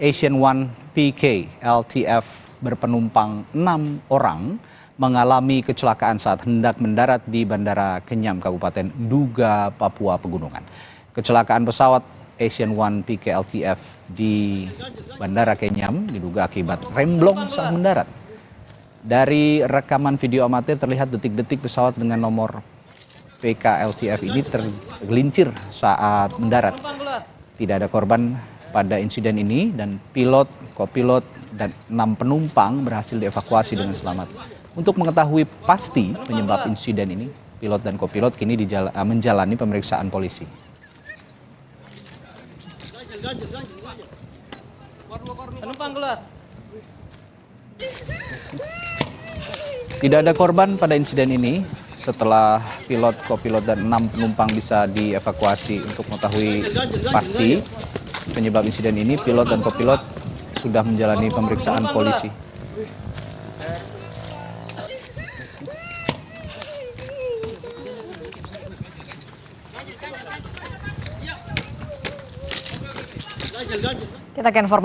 Asian One PK LTF berpenumpang 6 orang mengalami kecelakaan saat hendak mendarat di Bandara Kenyam, Kabupaten Duga, Papua Pegunungan. Kecelakaan pesawat Asian One PK LTF di Bandara Kenyam diduga akibat remblong saat mendarat. Dari rekaman video amatir terlihat detik-detik pesawat dengan nomor PK LTF ini tergelincir saat mendarat. Tidak ada korban pada insiden ini dan pilot, kopilot, dan 6 penumpang berhasil dievakuasi dengan selamat. Untuk mengetahui pasti penyebab insiden ini, pilot dan kopilot kini menjalani pemeriksaan polisi. Tidak ada korban pada insiden ini. Setelah pilot, kopilot, dan 6 penumpang bisa dievakuasi untuk mengetahui pasti penyebab insiden ini, pilot dan kopilot sudah menjalani pemeriksaan polisi. Kita ke informasi